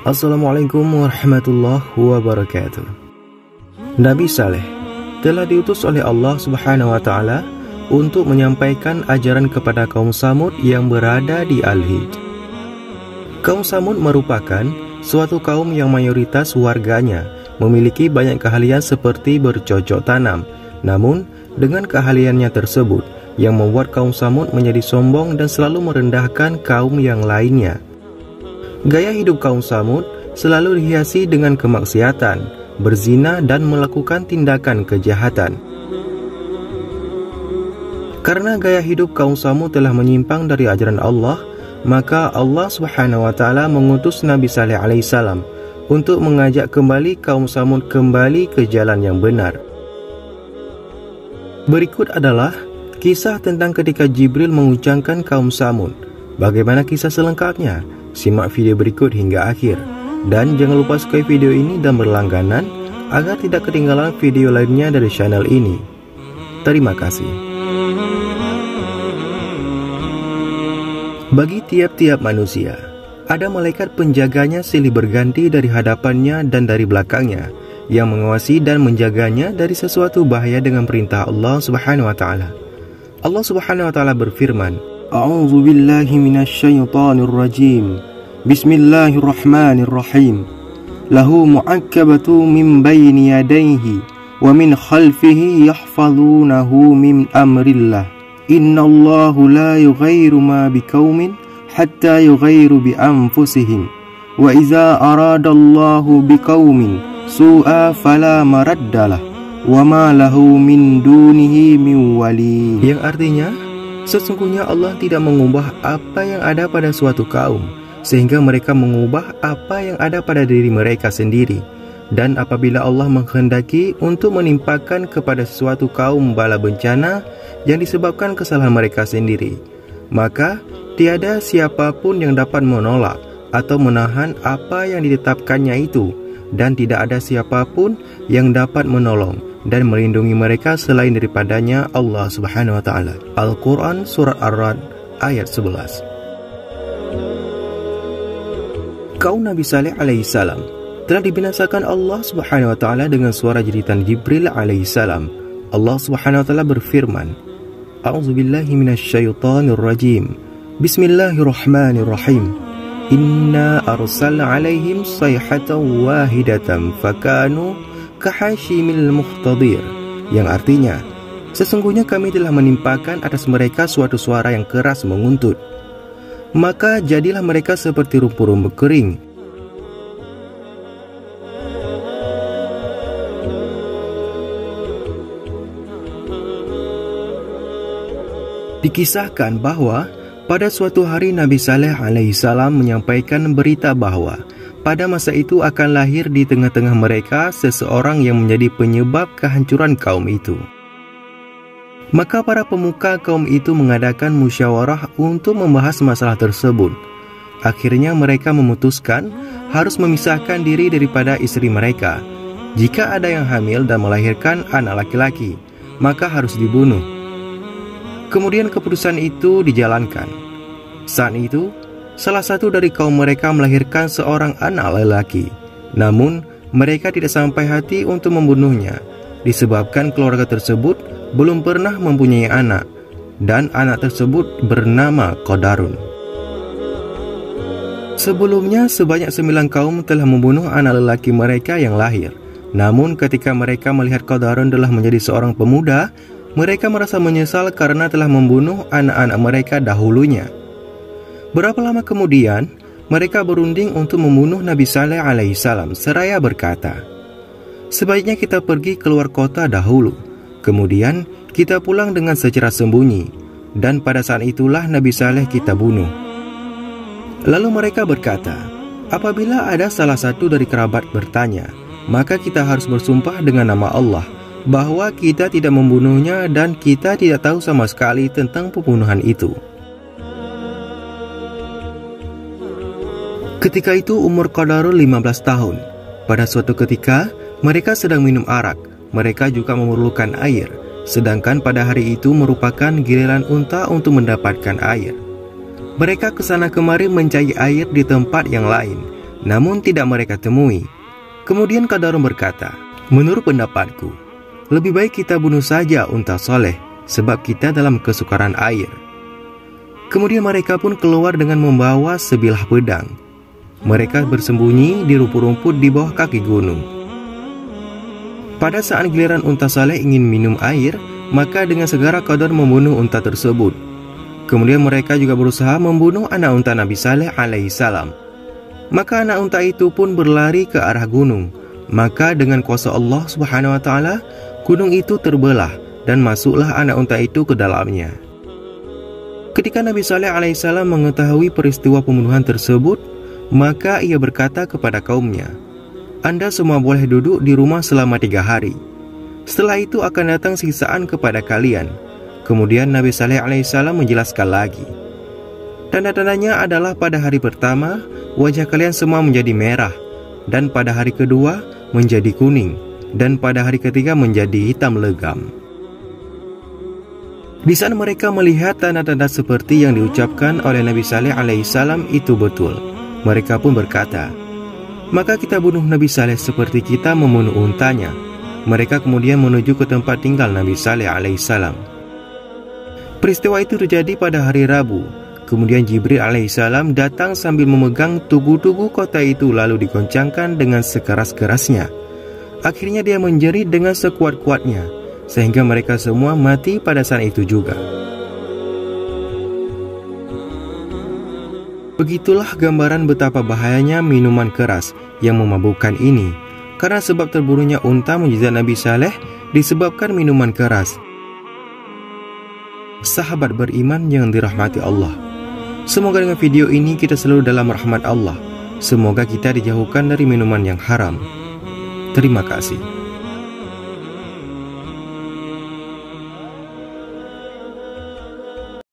Assalamualaikum warahmatullahi wabarakatuh. Nabi Saleh telah diutus oleh Allah Subhanahu wa Ta'ala untuk menyampaikan ajaran kepada kaum Samud yang berada di Al-Hijr. Kaum Samud merupakan suatu kaum yang mayoritas warganya memiliki banyak keahlian seperti bercocok tanam. Namun, dengan keahliannya tersebut yang membuat kaum Samud menjadi sombong dan selalu merendahkan kaum yang lainnya. Gaya hidup kaum Samud selalu dihiasi dengan kemaksiatan, berzina dan melakukan tindakan kejahatan. Karena gaya hidup kaum Samud telah menyimpang dari ajaran Allah, maka Allah Subhanahu wa Ta'ala mengutus Nabi Saleh alaihissalam untuk mengajak kembali kaum Samud kembali ke jalan yang benar. Berikut adalah kisah tentang ketika Jibril menguncangkan kaum Samud. Bagaimana kisah selengkapnya? Simak video berikut hingga akhir. Dan jangan lupa subscribe video ini dan berlangganan agar tidak ketinggalan video lainnya dari channel ini. Terima kasih. Bagi tiap-tiap manusia, ada malaikat penjaganya silih berganti dari hadapannya dan dari belakangnya, yang mengawasi dan menjaganya dari sesuatu bahaya dengan perintah Allah Subhanahu wa Ta'ala. Allah Subhanahu wa Ta'ala berfirman, A'udzu billahi minasyaitonir rajim. Bismillahirrahmanirrahim. Lahu mu'aqqabatu min baini yadayhi wa min khalfihi yahfazunahu min amrillah. Innallahu la yughayyiru ma biqaumin hatta yughayyiru bi anfusihim. Wa idza aradallahu biqaumin su'a fala maraddalah wa ma lahu min dunihi min wali. Yang artinya, sesungguhnya Allah tidak mengubah apa yang ada pada suatu kaum sehingga mereka mengubah apa yang ada pada diri mereka sendiri. Dan apabila Allah menghendaki untuk menimpakan kepada suatu kaum bala bencana yang disebabkan kesalahan mereka sendiri, maka tiada siapapun yang dapat menolak atau menahan apa yang ditetapkannya itu, dan tidak ada siapapun yang dapat menolong dan melindungi mereka selain daripadanya Allah Subhanahu wa Ta'ala. Al-Quran Surat Ar-Ra'd ayat 11. Kaum Nabi Saleh alaihissalam telah dibinasakan Allah Subhanahu wa Ta'ala dengan suara jeritan Jibril alaihissalam. Allah Subhanahu wa Ta'ala berfirman, A'udzubillahi minasyaitonir rajim. Bismillahirrahmanirrahim. Inna arsalna alaihim sayhatan wahidatan fakanu kahashimil muhtadir. Yang artinya, sesungguhnya kami telah menimpakan atas mereka suatu suara yang keras menguntut, maka jadilah mereka seperti rumput-rumput kering. Dikisahkan bahwa pada suatu hari Nabi Saleh alaihissalam menyampaikan berita bahwa pada masa itu akan lahir di tengah-tengah mereka seseorang yang menjadi penyebab kehancuran kaum itu. Maka para pemuka kaum itu mengadakan musyawarah untuk membahas masalah tersebut. Akhirnya mereka memutuskan harus memisahkan diri daripada istri mereka. Jika ada yang hamil dan melahirkan anak laki-laki, maka harus dibunuh. Kemudian keputusan itu dijalankan. Saat itu, salah satu dari kaum mereka melahirkan seorang anak lelaki. Namun, mereka tidak sampai hati untuk membunuhnya, disebabkan keluarga tersebut belum pernah mempunyai anak, dan anak tersebut bernama Qadarun. Sebelumnya, sebanyak 9 kaum telah membunuh anak lelaki mereka yang lahir. Namun, ketika mereka melihat Qadarun telah menjadi seorang pemuda, mereka merasa menyesal karena telah membunuh anak-anak mereka dahulunya. Berapa lama kemudian, mereka berunding untuk membunuh Nabi Saleh alaihissalam seraya berkata, sebaiknya kita pergi keluar kota dahulu, kemudian kita pulang dengan secara sembunyi, dan pada saat itulah Nabi Saleh kita bunuh. Lalu mereka berkata, apabila ada salah satu dari kerabat bertanya, maka kita harus bersumpah dengan nama Allah bahwa kita tidak membunuhnya dan kita tidak tahu sama sekali tentang pembunuhan itu. Ketika itu umur Qadarun 15 tahun. Pada suatu ketika, mereka sedang minum arak. Mereka juga memerlukan air. Sedangkan pada hari itu merupakan giliran unta untuk mendapatkan air. Mereka kesana kemari mencari air di tempat yang lain. namun tidak mereka temui. Kemudian Qadarun berkata, menurut pendapatku, lebih baik kita bunuh saja unta soleh, sebab kita dalam kesukaran air. Kemudian mereka pun keluar dengan membawa sebilah pedang. Mereka bersembunyi di rumput-rumput di bawah kaki gunung. Pada saat giliran unta soleh ingin minum air, maka dengan segera Qadarun membunuh unta tersebut. Kemudian mereka juga berusaha membunuh anak unta Nabi Saleh alaihissalam. Maka anak unta itu pun berlari ke arah gunung. Maka dengan kuasa Allah subhanahu wa ta'ala, gunung itu terbelah dan masuklah anak unta itu ke dalamnya. Ketika Nabi Saleh alaihissalam mengetahui peristiwa pembunuhan tersebut, maka ia berkata kepada kaumnya, Anda semua boleh duduk di rumah selama 3 hari. Setelah itu akan datang siksaan kepada kalian. Kemudian Nabi Saleh alaihissalam menjelaskan lagi. Tanda-tandanya adalah pada hari pertama, wajah kalian semua menjadi merah, dan pada hari kedua menjadi kuning, dan pada hari ketiga menjadi hitam legam. Di sana mereka melihat tanda-tanda seperti yang diucapkan oleh Nabi Saleh alaihissalam itu betul. Mereka pun berkata, maka kita bunuh Nabi Saleh seperti kita membunuh untanya. Mereka kemudian menuju ke tempat tinggal Nabi Saleh alaihissalam. Peristiwa itu terjadi pada hari Rabu. Kemudian Jibril alaihissalam datang sambil memegang tugu-tugu kota itu lalu digoncangkan dengan sekeras-kerasnya. Akhirnya dia menjerit dengan sekuat-kuatnya, sehingga mereka semua mati pada saat itu juga. Begitulah gambaran betapa bahayanya minuman keras yang memabukkan ini. Karena sebab terbunuhnya unta mukjizat Nabi Saleh disebabkan minuman keras. Sahabat beriman yang dirahmati Allah, semoga dengan video ini kita selalu dalam rahmat Allah. Semoga kita dijauhkan dari minuman yang haram. Terima kasih.